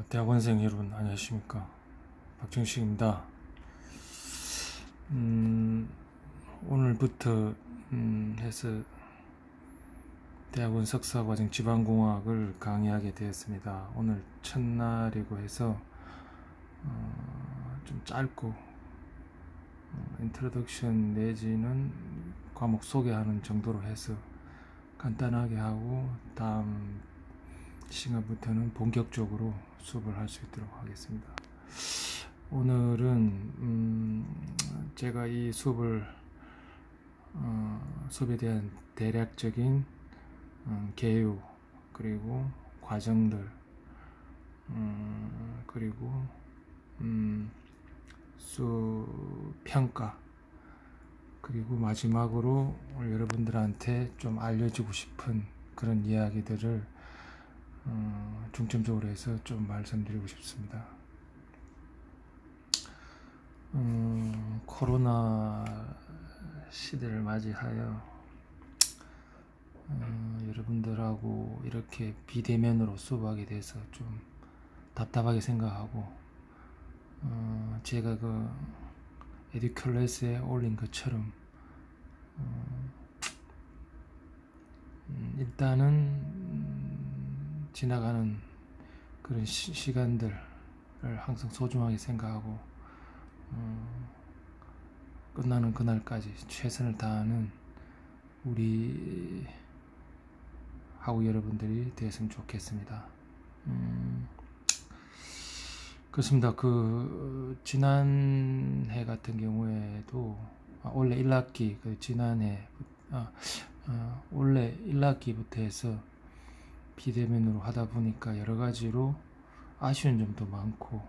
대학원생 여러분 안녕하십니까, 박정식입니다. 오늘부터 해서 대학원 석사과정 지방공학을 강의하게 되었습니다. 오늘 첫날이고 해서 좀 짧고 인트로덕션 내지는 과목 소개하는 정도로 해서 간단하게 하고 다음 시간부터는 본격적으로 수업을 할 수 있도록 하겠습니다. 오늘은 제가 이 수업에 대한 대략적인 개요, 그리고 과정들, 그리고 수업 평가, 그리고 마지막으로 여러분들한테 좀 알려주고 싶은 그런 이야기들을 중점적으로 해서 좀 말씀드리고 싶습니다. 코로나 시대를 맞이하여 여러분들하고 이렇게 비대면으로 수업하게 돼서 좀 답답하게 생각하고, 제가 그 에듀클래스에 올린 것처럼 일단은 지나가는 그런 시간들을 항상 소중하게 생각하고 끝나는 그날까지 최선을 다하는 우리 하고 여러분들이 되었으면 좋겠습니다. 그렇습니다. 지난해 같은 경우에도 원래 1학기 지난해 원래 1학기부터 해서 비대면으로 하다 보니까 여러 가지로 아쉬운 점도 많고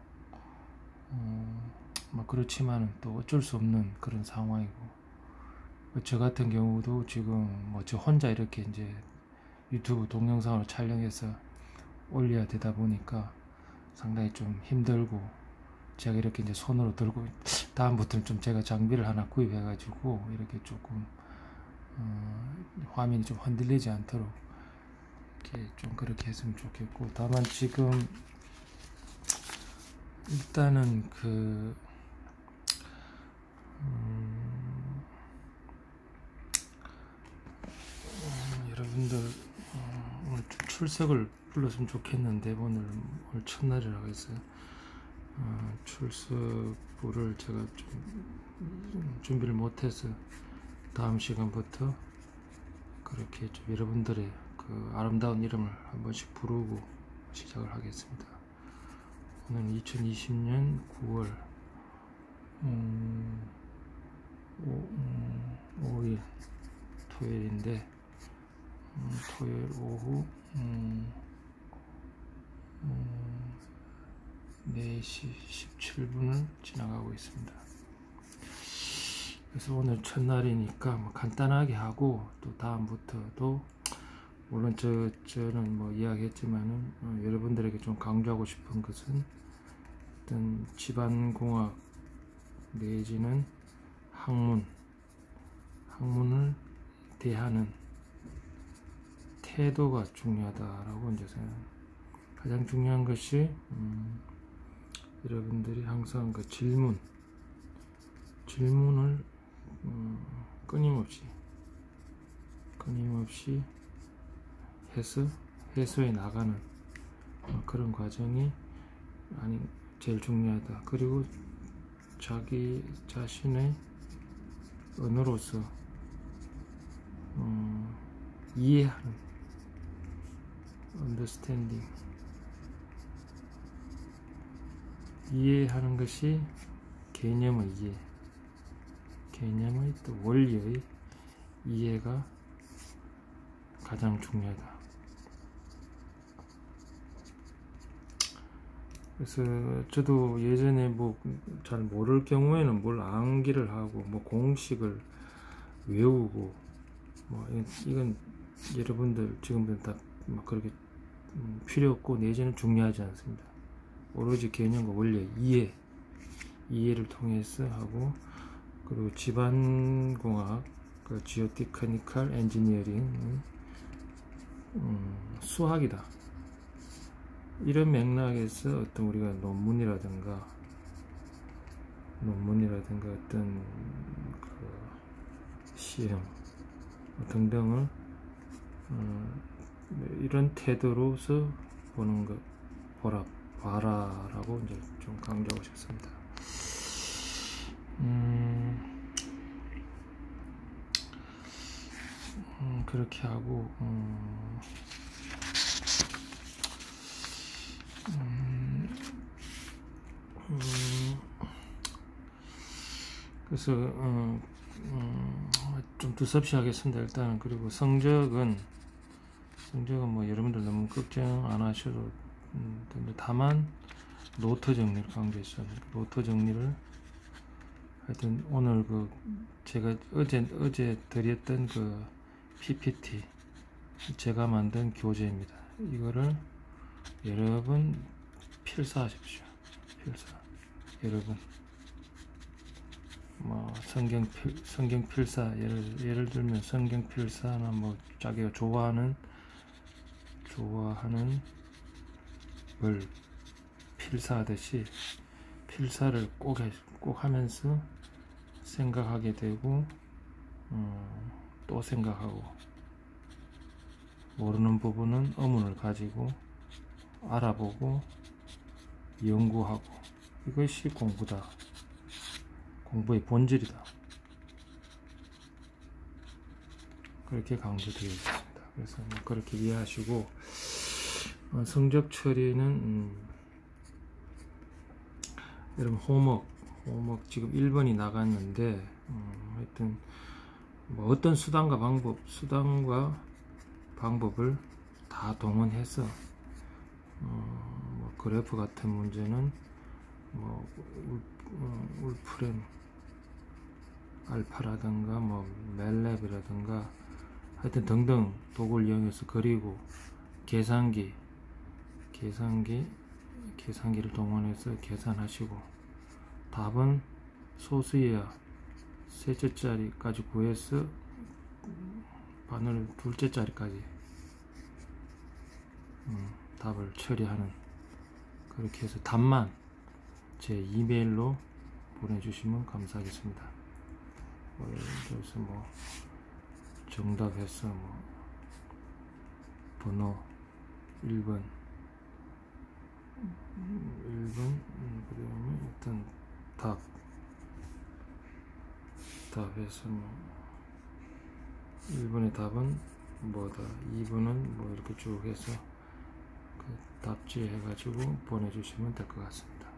그렇지만은 또 어쩔 수 없는 그런 상황이고, 저 같은 경우도 지금 저 혼자 이렇게 이제 유튜브 동영상으로 촬영해서 올려야 되다 보니까 상당히 좀 힘들고, 제가 이렇게 이제 손으로 들고 다음부터는 좀 제가 장비를 하나 구입해 가지고 이렇게 조금 화면이 좀 흔들리지 않도록 이렇게 좀 그렇게 했으면 좋겠고, 다만 지금 일단은 여러분들 오늘 좀 출석을 불렀으면 좋겠는데 오늘 첫날이라고 해서 출석부를 제가 좀 준비를 못해서 다음 시간부터 그렇게 좀 여러분들의 그 아름다운 이름을 한 번씩 부르고 시작을 하겠습니다. 오늘 2020년 9월 5일 토요일인데, 토요일 오후 4시 17분을 지나가고 있습니다. 그래서 오늘 첫날이니까 간단하게 하고, 또 다음부터도 물론 저는 이야기했지만은 여러분들에게 좀 강조하고 싶은 것은 어떤 집안공학 내지는 학문을 대하는 태도가 중요하다라고 이제 생각합니다. 가장 중요한 것이 여러분들이 항상 그 질문을 끊임없이 해소해 나가는 그런 과정이 제일 중요하다. 그리고 자기 자신의 언어로서 이해하는 understanding, 이해하는 것이 개념의 또 원리의 이해가 가장 중요하다. 그래서 저도 예전에 잘 모를 경우에는 뭘 암기를 하고 공식을 외우고 이건 여러분들 지금은 다 그렇게 필요 없고 내지는 중요하지 않습니다. 오로지 개념과 원리의 이해를 통해서 하고, 그리고 집안공학, 지오테크니컬 엔지니어링 수학이다. 이런 맥락에서 어떤 우리가 논문이라든가 어떤 그 시험 등등을 이런 태도로서 보는 것 봐라라고 이제 좀 강조하고 싶습니다. 그렇게 하고 그래서 좀 두섭시 하겠습니다. 일단은. 그리고 성적은 뭐 여러분들 너무 걱정 안 하셔도 다만 노트 정리를 강조했어요. 노트 정리를 하여튼 오늘 그 제가 어제 드렸던 그 PPT 제가 만든 교재입니다. 이거를 여러분 필사하십시오. 여러분 뭐 성경 필사 예를 들면 성경 필사나 뭐 자기가 좋아하는 걸 필사하듯이 필사를 꼭 하면서 생각하게 되고 또 생각하고 모르는 부분은 의문을 가지고 알아보고 연구하고 이것이 공부다. 공부의 본질이다. 그렇게 강조드리겠습니다. 그래서 뭐 그렇게 이해하시고 성적 처리는 여러분 호목 지금 1번이 나갔는데 하여튼 뭐 어떤 수단과 방법을 다 동원해서 뭐 그래프 같은 문제는 뭐 울프렘 알파라든가 뭐 멜랩이라든가 하여튼 등등 도구를 이용해서 그리고 계산기를 동원해서 계산하시고 답은 소수이하 셋째 자리까지 구해서 바늘 둘째 자리까지 답을 처리하는, 그렇게 해서 답만 제 이메일로 보내주시면 감사하겠습니다. 예를 들어서 뭐 정답해서 뭐 번호 1번 그다음에 일단 답해서 뭐 1번의 답은 뭐다, 2번은 뭐 이렇게 쭉 해서 그 답지 해가지고 보내주시면 될 것 같습니다.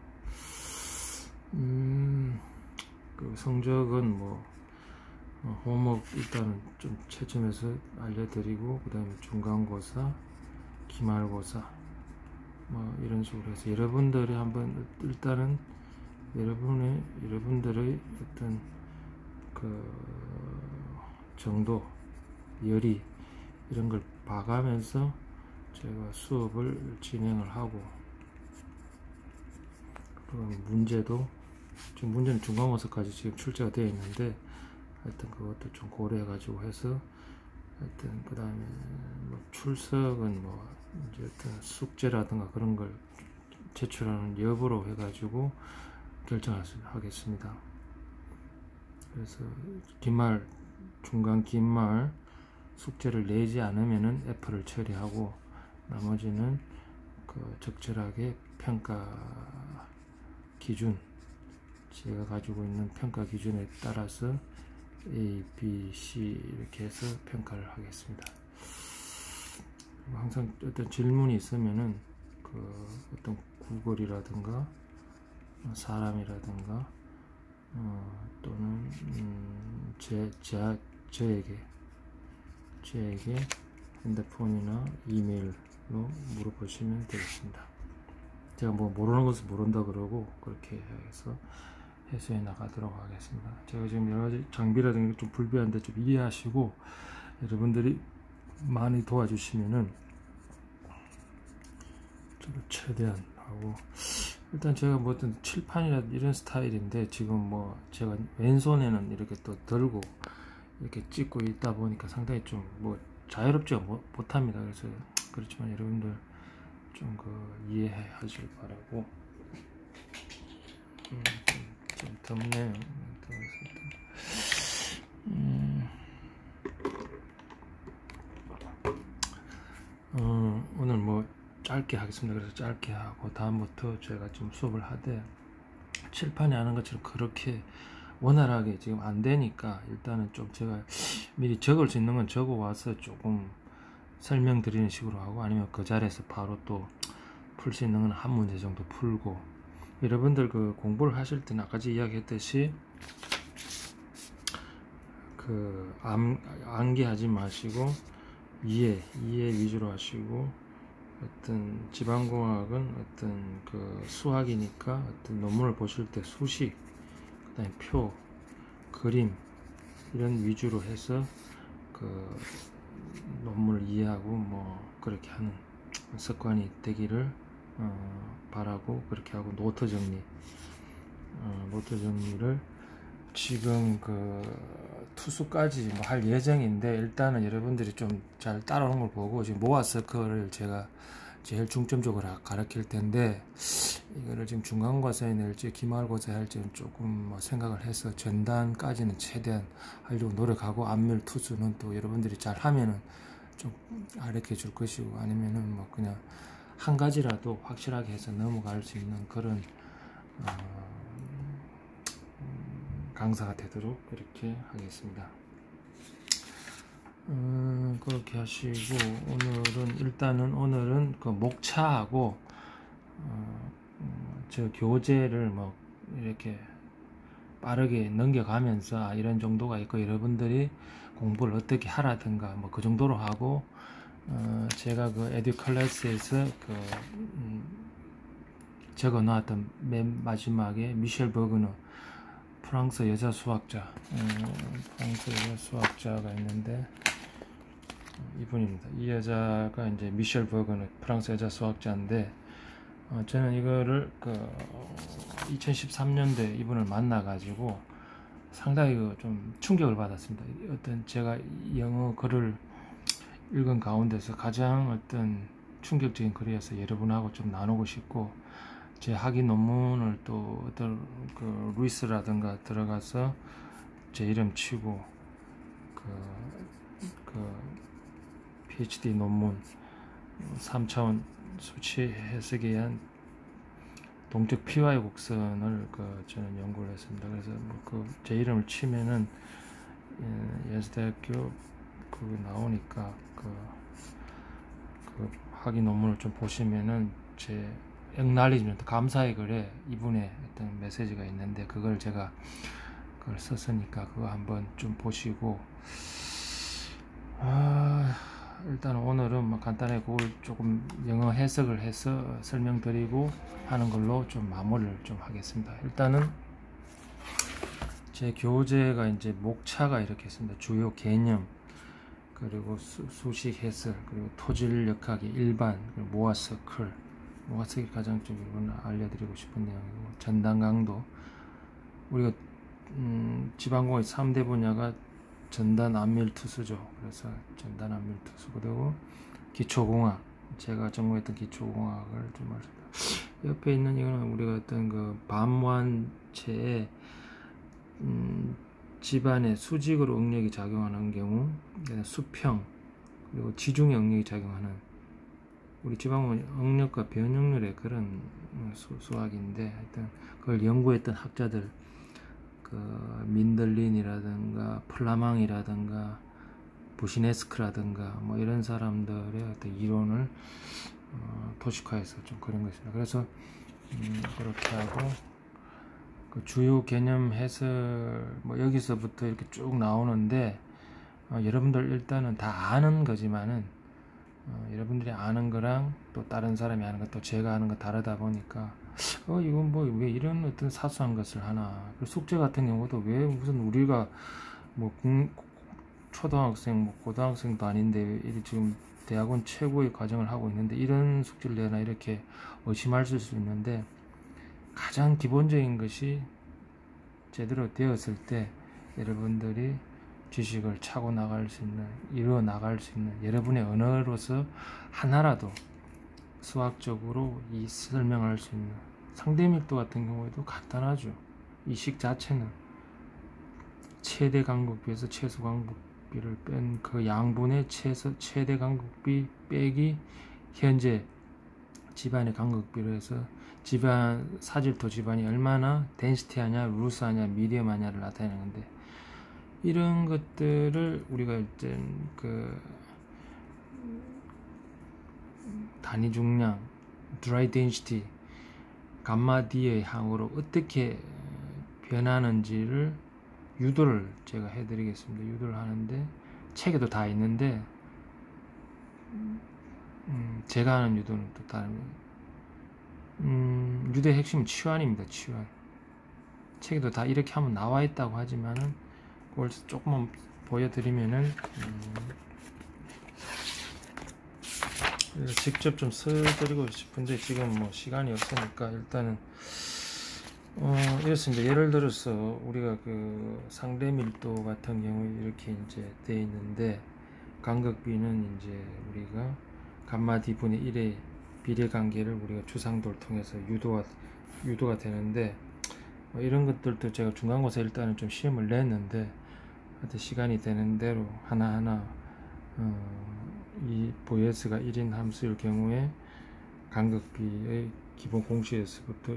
그 성적은 뭐 호목 일단은 좀 채점해서 알려드리고, 그 다음에 중간고사, 기말고사 뭐 이런 식으로 해서 여러분들이 한번 일단은 여러분들의 어떤 그 정도, 열의 이런 걸 봐가면서 제가 수업을 진행을 하고, 그리고 지금 문제는 중간고사까지 지금 출제가 되어 있는데 하여튼 그것도 좀 고려해 가지고 해서 하여튼 그 다음에 뭐 출석은 뭐 이제 어떤 숙제라든가 그런 걸 제출하는 여부로 해 가지고 결정하겠습니다. 그래서 중간 기말 숙제를 내지 않으면은 F를 처리하고, 나머지는 그 적절하게 평가 기준, 제가 가지고 있는 평가 기준에 따라서 A, B, C 이렇게 해서 평가를 하겠습니다. 항상 어떤 질문이 있으면은 그 어떤 구글이라든가 사람이라든가 또는 저에게 핸드폰이나 이메일로 물어보시면 되겠습니다. 제가 뭐 모르는 것을 모른다 그러고 그렇게 해서 해소해 나가도록 하겠습니다. 제가 지금 여러가지 장비라든가 좀 불비한데 좀 이해하시고 여러분들이 많이 도와주시면은 저도 최대한 하고, 일단 제가 뭐 어떤 칠판이나 이런 스타일인데 지금 뭐 제가 왼손에는 이렇게 또 들고 이렇게 찍고 있다 보니까 상당히 좀 뭐 자유롭지가 못합니다. 그래서 그렇지만 여러분들 좀 이해해 하실 바라고. 좀 덥네요. 오늘 뭐 짧게 하겠습니다. 그래서 짧게 하고 다음부터 제가 좀 수업을 하되 칠판에 하는 것처럼 그렇게 원활하게 지금 안 되니까 일단은 좀 제가 미리 적을 수 있는 건 적어 와서 조금 설명드리는 식으로 하고, 아니면 그 자리에서 바로 또 풀 수 있는 건 한 문제 정도 풀고. 여러분들 공부를 하실 때는 아까 이야기했듯이 암기하지 마시고 이해 위주로 하시고, 어떤 지방공학은 어떤 수학이니까 어떤 논문을 보실 때 수식, 그다음에 표, 그림 이런 위주로 해서 논문을 이해하고 뭐 그렇게 하는 습관이 되기를 바라고, 그렇게 하고 노트 정리를 지금 투수까지 뭐 할 예정인데, 일단은 여러분들이 좀 잘 따라오는 걸 보고 지금 모아서클을 제가 제일 중점적으로 가르칠 텐데, 이거를 지금 중간고사에 낼지 기말고사에 할지는 조금 뭐 생각을 해서 전단까지는 최대한 하려고 노력하고, 안밀 투수는 또 여러분들이 잘 하면은 좀 가르쳐 줄 것이고, 아니면은 뭐 그냥 한 가지라도 확실하게 해서 넘어갈 수 있는 그런 강사가 되도록 그렇게 하겠습니다. 그렇게 하시고, 오늘은 목차하고 저 교재를 뭐 이렇게 빠르게 넘겨가면서 이런 정도가 있고 여러분들이 공부를 어떻게 하라든가 뭐 그 정도로 하고, 제가 에듀클래스에서 적어 놨던 맨 마지막에 미셸 버그너, 프랑스 여자 수학자가 있는데, 이분입니다. 이 여자가 이제 미셸 버그너, 프랑스 여자 수학자인데, 저는 이거를 2013년도에 이분을 만나가지고 상당히 좀 충격을 받았습니다. 어떤 제가 영어 글을 읽은 가운데서 가장 어떤 충격적인 글이어서 여러분하고 좀 나누고 싶고, 제 학위 논문을 또 어떤 루이스라든가 들어가서 제 이름 치고 PhD 논문 3차원 수치 해석에 의한 동적 PY 곡선을 저는 연구를 했습니다. 그래서 제 이름을 치면은 연세대학교 나오니까 학위 논문을 좀 보시면은 제 액날리지먼트, 감사의 글에 이분의 어떤 메시지가 있는데, 그걸 제가 썼으니까 그거 한번 좀 보시고, 일단 오늘은 간단하게 그걸 조금 영어 해석을 해서 설명드리고 하는 걸로 좀 마무리를 좀 하겠습니다. 일단은 제 교재가 이제 목차가 이렇게 있습니다. 주요 개념, 그리고 수식 해설, 그리고 토질 역학의 일반, 그리고 모아서클, 모아서클이 가장 좀 이건 알려드리고 싶은 내용이고, 전단 강도, 우리가 지방공의 3대 분야가 전단 안밀 투수죠. 그래서 전단 안밀 투수, 그리고 기초공학, 제가 전공했던 기초공학을 좀 말씀드립니다. 옆에 있는 이거는 우리가 어떤 반무한체에 집안의 수직으로 응력이 작용하는 경우, 수평, 그리고 지중해 응력이 작용하는, 우리 지방은 응력과 변형률의 그런 수학인데, 하여튼 그걸 연구했던 학자들, 민들린이라든가 플라망이라든가 부시네스크라든가 뭐 이런 사람들의 어떤 이론을 도식화해서 좀 그런 것입니다. 그래서 그렇게 하고, 주요 개념 해설 뭐 여기서부터 이렇게 쭉 나오는데, 여러분들 일단은 다 아는 거지만은 여러분들이 아는 거랑 또 다른 사람이 아는 것, 또 제가 아는 거 다르다 보니까 이건 뭐 왜 이런 어떤 사소한 것을 하나. 숙제 같은 경우도 왜 무슨 우리가 뭐 초등학생 뭐 고등학생도 아닌데 지금 대학원 최고의 과정을 하고 있는데 이런 숙제를 내나, 이렇게 의심하실 수 있는데, 가장 기본적인 것이 제대로 되었을 때 여러분들이 지식을 차고 나갈 수 있는, 이루어 나갈 수 있는, 여러분의 언어로서 하나라도 수학적으로 이 설명할 수 있는 상대밀도 같은 경우에도 간단하죠. 이 식 자체는 최대 간극비에서 최소 간극비를 뺀 그 양분의 최대 간극비 빼기 현재 집안의 간극비로 해서 집안 사질토 집안이 얼마나 덴시티하냐, 루스하냐, 미디엄하냐를 나타내는데, 이런 것들을 우리가 이제 그 단위 중량, 드라이 덴시티, 감마 D의 항으로 어떻게 변하는지를 유도를 제가 해드리겠습니다. 유도를 하는데 책에도 다 있는데 제가 하는 유도는 또 다릅니다. 유도의 핵심은 치환입니다. 치환. 책에도 다 이렇게 하면 나와 있다고 하지만은 그걸 조금만 보여드리면은 직접 좀 써드리고 싶은데 지금 뭐 시간이 없으니까 일단은 이렇습니다. 예를 들어서 우리가 그 상대 밀도 같은 경우에 이렇게 이제 되어 있는데, 간극비는 이제 우리가 감마 D 분의 1의 비례 관계를 우리가 주상도를 통해서 유도가 되는데, 이런 것들도 제가 중간고사 일단은 좀 시험을 냈는데, 하여튼 시간이 되는 대로 하나하나 이 보이스가 1인 함수일 경우에 간극비의 기본 공식에서부터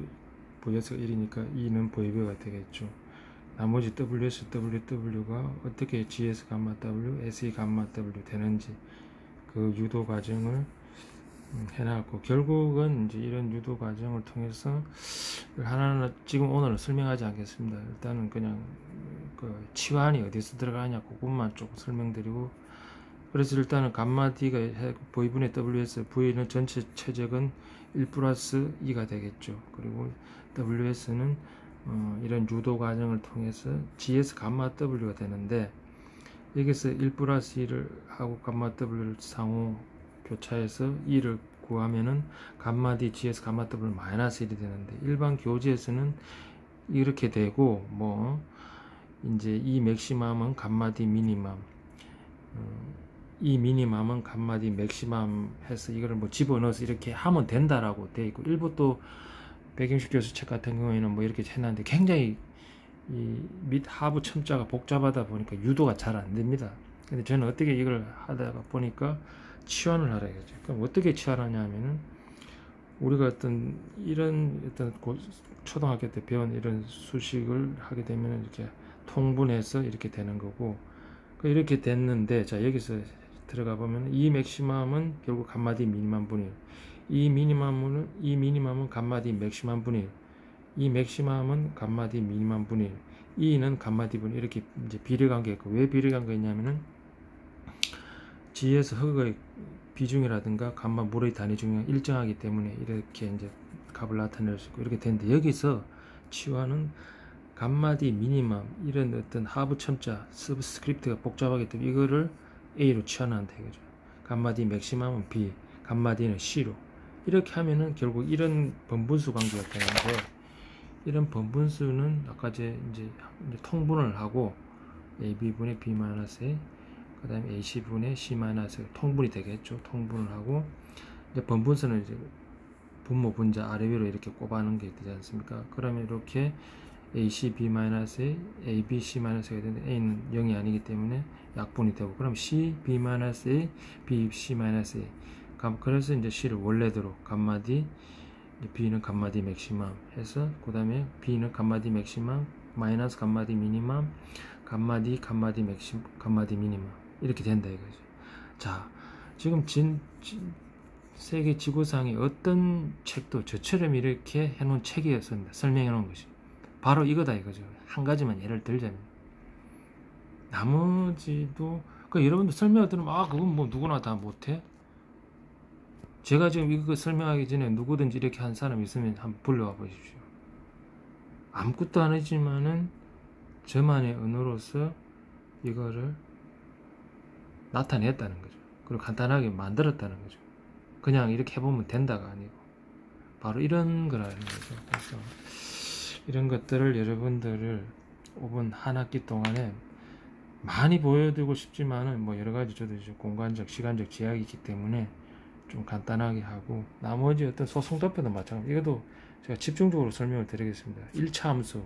보이스가 1이니까 2는 보이비가 되겠죠. 나머지 WS, WW가 어떻게 GS 감마 W, SE 감마 W 되는지 그 유도 과정을 해놨고, 결국은 이제 이런 유도 과정을 통해서 하나하나 지금 오늘은 설명하지 않겠습니다. 일단은 그냥 그 치환이 어디서 들어가냐 그것만 조금 설명드리고, 그래서 일단은 감마 D가 V분의 WS, V는 전체 최적은 1 플러스 2가 되겠죠. 그리고 WS는 이런 유도 과정을 통해서 GS 감마 W가 되는데, 여기서 1 플러스 2를 하고 감마 W를 상호 교차해서 2를 구하면은 감마 D GS 감마 W 마이너스 1이 되는데, 일반 교재에서는 이렇게 되고, 뭐 이제 이 맥시멈은 감마 D 미니멈, 이 미니멈은 감마 D 맥시멈 해서 이거를 뭐 집어넣어서 이렇게 하면 된다라고 되어 있고, 일부 또 백영식 교수 책 같은 경우에는 뭐 이렇게 해놨는데 굉장히 이 밑 하부 첨자가 복잡하다 보니까 유도가 잘 안 됩니다. 근데 저는 어떻게 이걸 하다가 보니까 치환을 하라 이거죠. 그럼 어떻게 치환하냐 하면은, 우리가 어떤 이런 초등학교 때 배운 이런 수식을 하게 되면 이렇게 통분해서 이렇게 되는 거고, 이렇게 됐는데, 자 여기서 들어가 보면 이 맥시멈은 결국 감마 D 미니멈 분의 1, 이 미니멈은 감마 D 맥시멈 분의 1, 이 맥시멈은 감마 D 미니멈 분의 1, 2는 감마 D 분의 1, 이렇게 이제 비례관계가 있고, 왜 비례관계가 있냐면은 G에서 흙의 비중이라든가 감마 물의 단위 중량이 일정하기 때문에 이렇게 이제 값을 나타낼 수 있고, 이렇게 되는데, 여기서 치환은 감마 D 미니멈 이런 어떤 하부 첨자 서브스크립트가 복잡하기 때문에 이거를 A로 치환한다 이거죠. 감마 D 맥시멈은 B, 감마 D는 C로, 이렇게 하면은 결국 이런 번분수 관계가 되는데, 이런 번분수는 아까 이제 통분을 하고 AB분의 B-A, 그 다음에 AC분의 C- 통분이 되겠죠. 통분을 하고, 이제 번분수는 이제 분모 분자 아래 위로 이렇게 꼽아놓은 게 되지 않습니까? 그러면 이렇게 AC B-A, AB C-A가 되는데 A는 0이 아니기 때문에 약분이 되고, 그럼 C B-A, B C-A. 그래서 이제 C를 원래대로 감마 D, B는 감마 D 맥시멈 해서, 그 다음에 B는 감마 D 맥시멈 마이너스 감마 D 미니멈, 감마 D 맥시멈, 감마 D 미니멈, 이렇게 된다 이거죠. 자, 지금 세계 지구상의 어떤 책도 저처럼 이렇게 해놓은 책이었습니다. 설명해 놓은 것이 바로 이거다 이거죠. 한 가지만 예를 들자면, 나머지도 여러분들 설명을 들으면 그건 뭐 누구나 다 못해? 제가 지금 이거 설명하기 전에 누구든지 이렇게 한 사람 있으면 한번 불러와 보십시오. 아무것도 안 하지만은 저만의 언어로서 이거를 나타냈다는 거죠. 그리고 간단하게 만들었다는 거죠. 그냥 이렇게 해보면 된다가 아니고 바로 이런 거라는 거죠. 그래서 이런 것들을 여러분들을 이번 한 학기 동안에 많이 보여드리고 싶지만은 뭐 여러 가지 저도 공간적, 시간적 제약이 있기 때문에 좀 간단하게 하고, 나머지 어떤 소송 도표도 마찬가지. 이것도 제가 집중적으로 설명을 드리겠습니다. 1차 함수,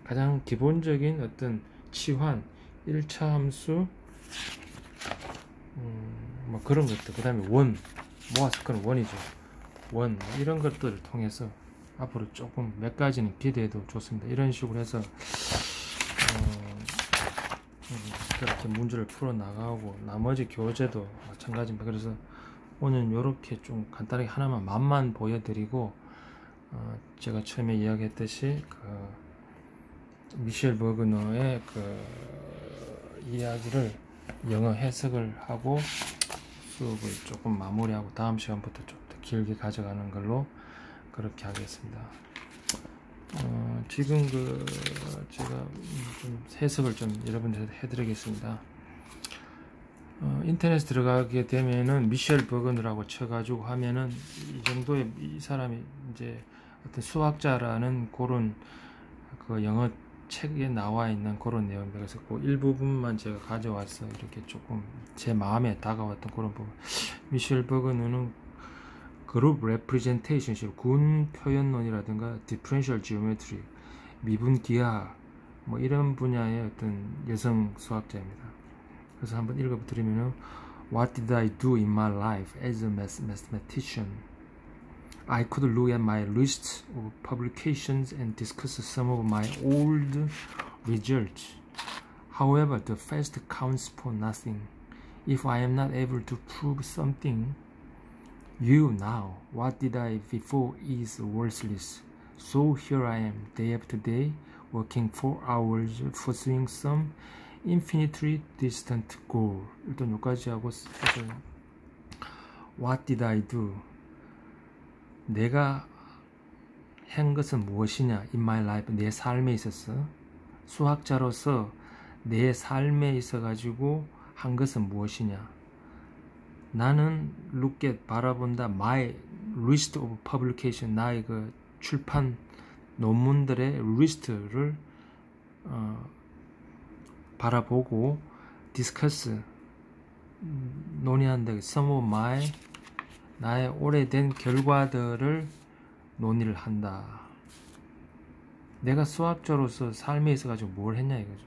가장 기본적인 어떤 치환 1차 함수, 뭐 그런 것들, 그 다음에 원, 모아서 그런 원이죠. 원, 이런 것들을 통해서 앞으로 조금 몇 가지는 기대해도 좋습니다. 이런 식으로 해서 그렇게 문제를 풀어 나가고, 나머지 교재도 마찬가지입니다. 그래서 오늘 이렇게 좀 간단하게 하나만 맛만 보여드리고, 제가 처음에 이야기했듯이 미셸 버그너의 이야기를 영어 해석을 하고 수업을 조금 마무리하고 다음 시간부터 좀 더 길게 가져가는 걸로 그렇게 하겠습니다. 지금 제가 좀 해석을 좀 여러분들한테 해드리겠습니다. 인터넷에 들어가게 되면은 미셸 버그너라고 쳐가지고 하면은 이 정도의, 이 사람이 이제 어떤 수학자라는 그런 영어 책에 나와 있는 그런 내용입니다. 그래서 그 일부분만 제가 가져와서 이렇게 조금 제 마음에 다가왔던 그런 부분. 미셸 버그너는 그룹 레프레젠테이션식, 군 표현론이라든가 디퍼런셜 지오메트리, 미분 기하학, 뭐 이런 분야의 어떤 여성 수학자입니다. 그래서 한번 읽어드리면은, What did I do in my life as a mathematician? I could look at my list of publications and discuss some of my old results. However, the first counts for nothing. If I am not able to prove something, you now, what did I before is worthless. So here I am, day after day, working 4 hours, pursuing some infinitely distant goal. 일단 여기까지 하고, What did I do? 내가 한 것은 무엇이냐? In my life, 내 삶에 있어서, 수학자로서 내 삶에 있어 가지고 한 것은 무엇이냐? 나는 look at, 바라본다, my list of publication, 나의 그 출판 논문들의 리스트를 바라보고, discuss, 논의한다, some of my, 나의 오래된 결과들을 논의를 한다. 내가 수학자로서 삶에 있어 가지고 뭘 했냐 이거죠.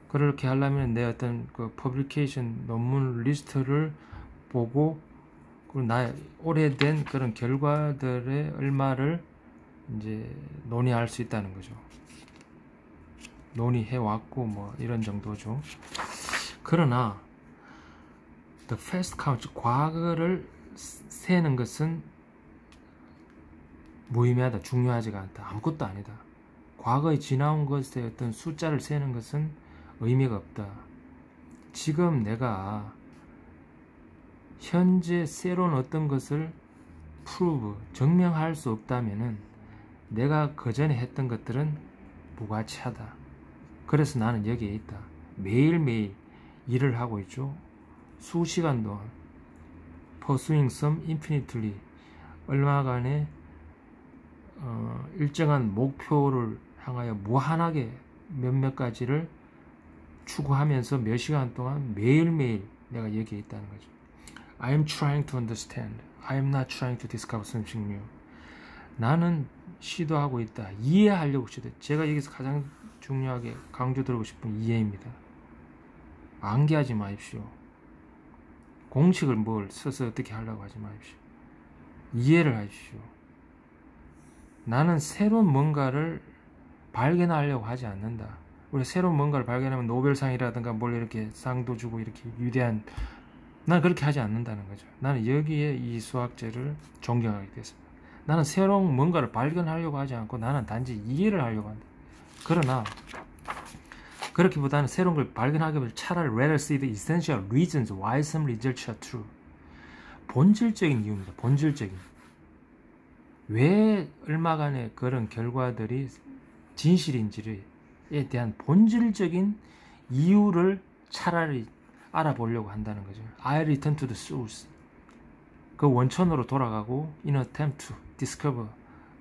그렇게 하려면 내 어떤 그 퍼블리케이션 논문 리스트를 보고, 그리고 나의 오래된 그런 결과들의 얼마를 이제 논의할 수 있다는 거죠. 논의해 왔고 뭐 이런 정도죠. 그러나 the first count, 과거를 세는 것은 무의미하다, 중요하지가 않다, 아무것도 아니다. 과거에 지나온 것의 어떤 숫자를 세는 것은 의미가 없다. 지금 내가 현재 새로운 어떤 것을 prove, 증명할 수 없다면은 내가 그전에 했던 것들은 무가치하다. 그래서 나는 여기에 있다. 매일매일 일을 하고 있죠. 수시간 동안 pursuing some infinitely, 얼마간의 일정한 목표를 향하여 무한하게 몇몇 가지를 추구하면서 몇 시간 동안 매일매일 내가 여기에 있다는 거죠. I am trying to understand. I am not trying to discover something new. 나는 시도하고 있다. 이해하려고 시도해. 제가 여기서 가장 중요하게 강조드리고 싶은 이해입니다. 암기하지 마십시오. 공식을 뭘 써서 어떻게 하려고 하지 마십시오. 이해를 하십시오. 나는 새로운 뭔가를 발견하려고 하지 않는다. 우리 새로운 뭔가를 발견하면 노벨상이라든가 뭘 이렇게 상도 주고 이렇게 위대한, 나는 그렇게 하지 않는다는 거죠. 나는 여기에 이 수학자를 존경하게 됐습니다. 나는 새로운 뭔가를 발견하려고 하지 않고 나는 단지 이해를 하려고 한다. 그러나 그렇기보다는 새로운 걸 발견하기 위해 차라리 rather see the essential reasons why some results are true. 본질적인 이유입니다. 본질적인. 왜 얼마간의 그런 결과들이 진실인지에 대한 본질적인 이유를 차라리 알아보려고 한다는 거죠. I return to the source. 그 원천으로 돌아가고 in attempt to discover,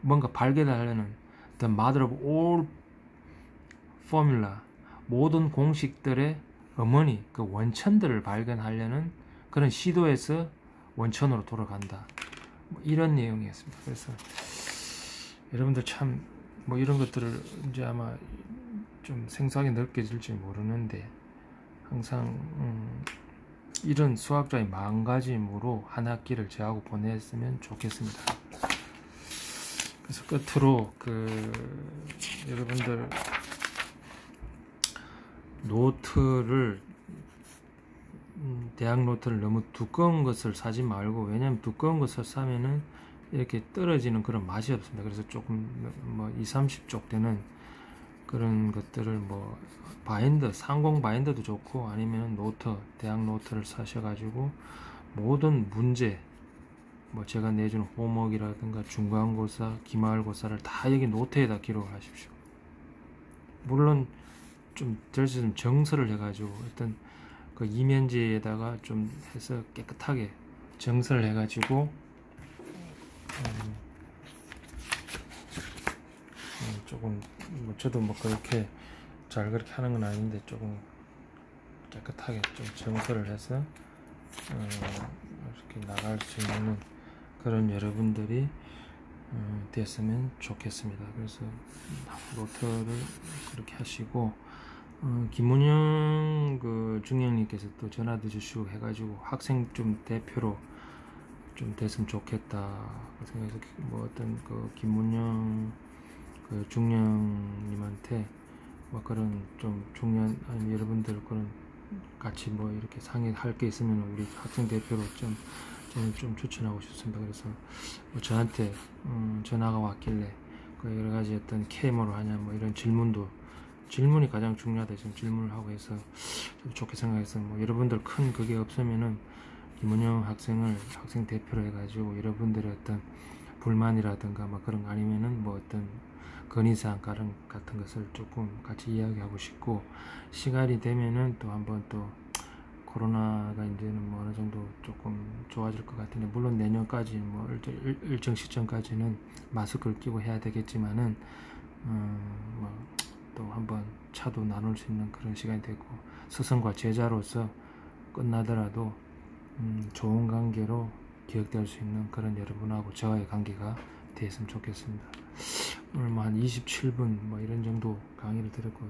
뭔가 발견하려는 the mother of all formula, 모든 공식들의 어머니, 그 원천들을 발견하려는 그런 시도에서 원천으로 돌아간다. 뭐 이런 내용이었습니다. 그래서 여러분들 참 뭐 이런 것들을 이제 아마 좀 생소하게 느껴질지 모르는데 항상 이런 수학자의 마음가짐으로 한 학기를 저하고 보냈으면 좋겠습니다. 그래서 끝으로 여러분들 노트를 대학 노트를 너무 두꺼운 것을 사지 말고, 왜냐면 두꺼운 것을 사면은 이렇게 떨어지는 그런 맛이 없습니다. 그래서 조금 뭐 20-30쪽 되는 그런 것들을 뭐 바인더, 상공 바인더도 좋고, 아니면 노트, 대학 노트를 사셔가지고 모든 문제, 뭐 제가 내주는 호목이라든가 중간고사, 기말고사를 다 여기 노트에다 기록을 하십시오. 물론 좀 될 수 있으면 정서를 해가지고 어떤 그 이면지에다가 좀 해서 깨끗하게 정서를 해가지고 조금 뭐 저도 뭐 그렇게 잘 그렇게 하는 건 아닌데 조금 깨끗하게 좀 정서를 해서 이렇게 나갈 수 있는 그런 여러분들이 됐으면 좋겠습니다. 그래서 노트를 그렇게 하시고, 김문영 중령님께서 또 전화도 주시고 해가지고 학생 좀 대표로 좀 됐으면 좋겠다 생각해서 뭐 어떤 김문영 중령님한테 뭐 그런 좀 중요한, 아니면 여러분들 그런 같이 뭐 이렇게 상의할 게 있으면 우리 학생 대표로 저는 좀 추천하고 싶습니다. 그래서 뭐 저한테 전화가 왔길래 여러 가지 어떤 KM으로 하냐 뭐 이런 질문이 가장 중요하다 지금 질문을 하고 해서 좀 좋게 생각해서, 뭐 여러분들 큰 그게 없으면은 김은영 학생을 학생 대표로 해가지고 여러분들의 어떤 불만이라든가 뭐 그런 거, 아니면은 뭐 어떤 건의사항 같은 것을 조금 같이 이야기하고 싶고, 시간이 되면은 또 한번 또 코로나가 이제는 뭐 어느 정도 조금 좋아질 것 같은데, 물론 내년까지 뭐 일정 시점까지는 마스크를 끼고 해야 되겠지만은 뭐 또 한번 차도 나눌 수 있는 그런 시간이 되고, 스승과 제자로서 끝나더라도 좋은 관계로 기억될 수 있는 그런 여러분하고 저와의 관계가 되었으면 좋겠습니다. 오늘 뭐 한 27분 뭐 이런 정도 강의를 들었고,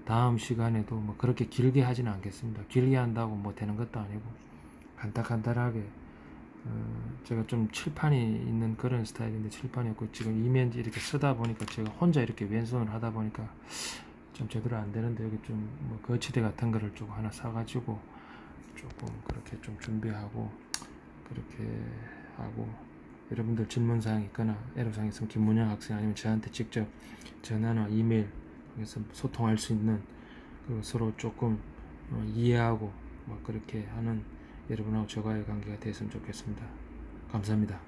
다음 시간에도 뭐 그렇게 길게 하지는 않겠습니다. 길게 한다고 뭐 되는 것도 아니고 간단하게, 제가 좀 칠판이 있는 그런 스타일인데 칠판이 없고, 지금 이면지 이렇게 쓰다 보니까 제가 혼자 이렇게 왼손을 하다 보니까 좀 제대로 안 되는데, 여기 좀 뭐 거치대 같은 거를 조금 하나 사가지고 조금 그렇게 좀 준비하고 그렇게 하고, 여러분들 질문사항 있거나 애로사항 있으면 김문영 학생 아니면 저한테 직접 전화나 이메일 통해서 소통할 수 있는, 그리고 서로 조금 이해하고 뭐 그렇게 하는 여러분하고 저와의 관계가 됐으면 좋겠습니다. 감사합니다.